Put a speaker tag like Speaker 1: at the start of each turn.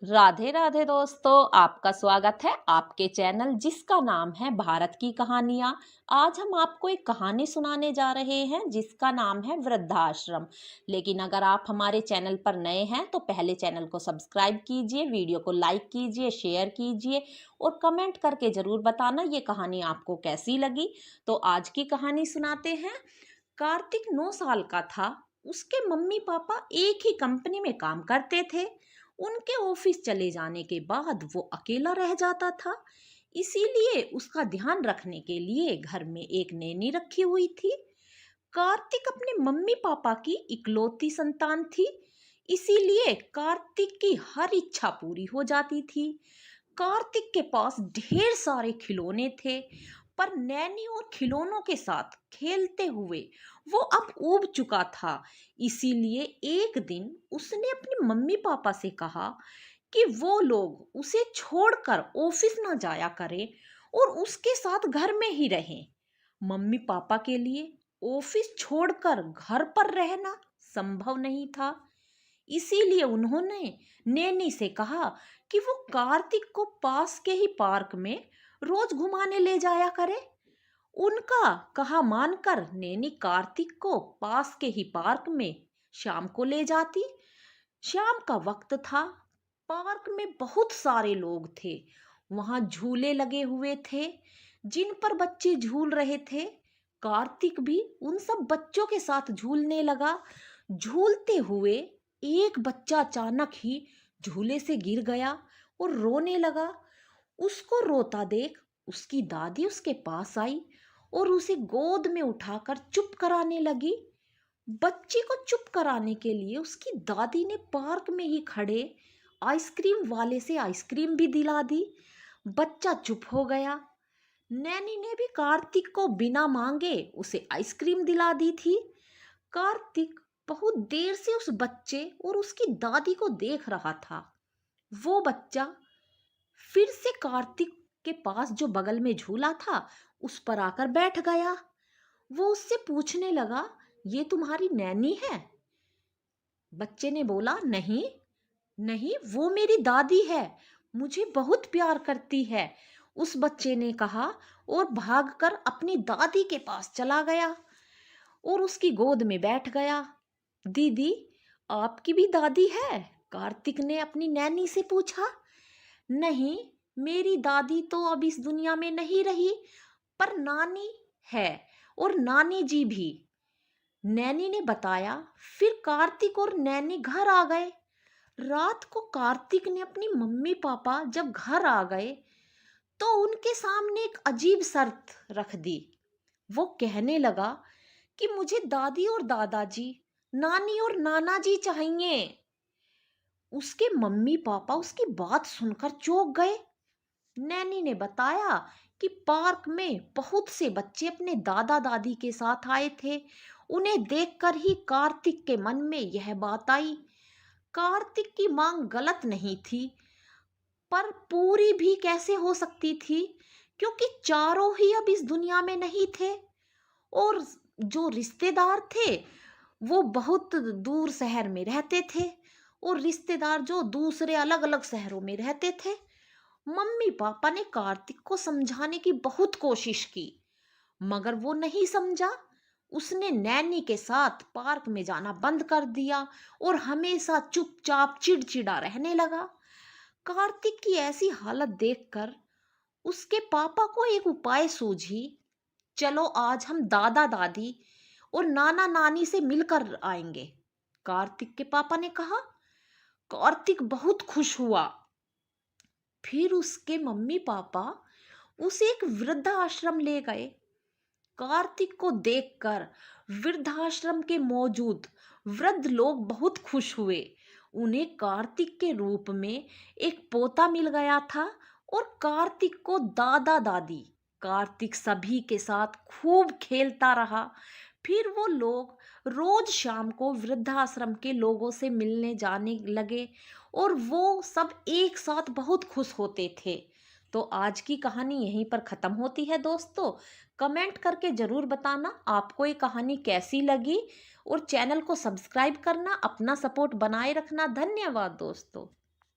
Speaker 1: राधे राधे दोस्तों, आपका स्वागत है आपके चैनल जिसका नाम है भारत की कहानियाँ। आज हम आपको एक कहानी सुनाने जा रहे हैं जिसका नाम है वृद्धाश्रम। लेकिन अगर आप हमारे चैनल पर नए हैं तो पहले चैनल को सब्सक्राइब कीजिए, वीडियो को लाइक कीजिए, शेयर कीजिए और कमेंट करके ज़रूर बताना ये कहानी आपको कैसी लगी। तो आज की कहानी सुनाते हैं। कार्तिक 9 साल का था। उसके मम्मी पापा एक ही कंपनी में काम करते थे। उनके ऑफिस चले जाने के बाद वो अकेला रह जाता था। इसीलिए उसका ध्यान रखने के लिए घर में एक नैनी रखी हुई थी। कार्तिक अपने मम्मी पापा की इकलौती संतान थी। इसीलिए कार्तिक की हर इच्छा पूरी हो जाती थी। कार्तिक के पास ढेर सारे खिलौने थे, पर नैनी और खिलौनों के साथ खेलते हुए वो अब ऊब चुका था। इसीलिए एक दिन उसने अपनी मम्मी पापा से कहा कि वो लोग उसे छोड़कर ऑफिस ना जाया करें और उसके साथ घर में ही रहें। मम्मी पापा के लिए ऑफिस छोड़कर घर पर रहना संभव नहीं था। इसीलिए उन्होंने नैनी से कहा कि वो कार्तिक को पास के ही पार्क में रोज घुमाने ले जाया करे। उनका कहा मानकर नैनी कार्तिक को पास के ही पार्क में शाम को ले जाती। शाम का वक्त था। पार्क में बहुत सारे लोग थे। वहां झूले लगे हुए थे जिन पर बच्चे झूल रहे थे। कार्तिक भी उन सब बच्चों के साथ झूलने लगा। झूलते हुए एक बच्चा अचानक ही झूले से गिर गया और रोने लगा। उसको रोता देख उसकी दादी उसके पास आई और उसे गोद में उठाकर चुप कराने लगी। बच्ची को चुप कराने के लिए उसकी दादी ने पार्क में ही खड़े आइसक्रीम वाले से आइसक्रीम भी दिला दी। बच्चा चुप हो गया। नैनी ने भी कार्तिक को बिना मांगे उसे आइसक्रीम दिला दी थी। कार्तिक बहुत देर से उस बच्चे और उसकी दादी को देख रहा था। वो बच्चा फिर से कार्तिक के पास जो बगल में झूला था उस पर आकर बैठ गया। वो उससे पूछने लगा, ये तुम्हारी नैनी है? बच्चे ने बोला, नहीं नहीं, वो मेरी दादी है, मुझे बहुत प्यार करती है। उस बच्चे ने कहा और भागकर अपनी दादी के पास चला गया और उसकी गोद में बैठ गया। दीदी, आपकी भी दादी है? कार्तिक ने अपनी नैनी से पूछा। नहीं, मेरी दादी तो अब इस दुनिया में नहीं रही, पर नानी है और नानी जी भी, नैनी ने बताया। फिर कार्तिक और नैनी घर आ गए। रात को कार्तिक ने अपनी मम्मी पापा जब घर आ गए तो उनके सामने एक अजीब शर्त रख दी। वो कहने लगा कि मुझे दादी और दादाजी, नानी और नाना जी चाहिए। उसके मम्मी पापा उसकी बात सुनकर चौंक गए। नैनी ने बताया कि पार्क में बहुत से बच्चे अपने दादा दादी के साथ आए थे। उन्हें देखकर ही कार्तिक के मन में यह बात आई। कार्तिक की मांग गलत नहीं थी, पर पूरी भी कैसे हो सकती थी, क्योंकि चारों ही अब इस दुनिया में नहीं थे और जो रिश्तेदार थे वो बहुत दूर शहर में रहते थे और रिश्तेदार जो दूसरे अलग अलग शहरों में रहते थे। मम्मी पापा ने कार्तिक को समझाने की बहुत कोशिश की, मगर वो नहीं समझा। उसने नैनी के साथ पार्क में जाना बंद कर दिया और हमेशा चुपचाप चिड़चिड़ा रहने लगा। कार्तिक की ऐसी हालत देखकर उसके पापा को एक उपाय सूझी। चलो आज हम दादा दादी और नाना नानी से मिलकर आएंगे, कार्तिक के पापा ने कहा। कार्तिक बहुत खुश हुआ। फिर उसके मम्मी पापा उसे एक वृद्धाश्रम ले गए। कार्तिक को देखकर वृद्धाश्रम के मौजूद वृद्ध लोग बहुत खुश हुए। उन्हें कार्तिक के रूप में एक पोता मिल गया था और कार्तिक को दादा दादी। कार्तिक सभी के साथ खूब खेलता रहा। फिर वो लोग रोज शाम को वृद्धाश्रम के लोगों से मिलने जाने लगे और वो सब एक साथ बहुत खुश होते थे। तो आज की कहानी यहीं पर ख़त्म होती है दोस्तों। कमेंट करके ज़रूर बताना आपको ये कहानी कैसी लगी और चैनल को सब्सक्राइब करना, अपना सपोर्ट बनाए रखना। धन्यवाद दोस्तों।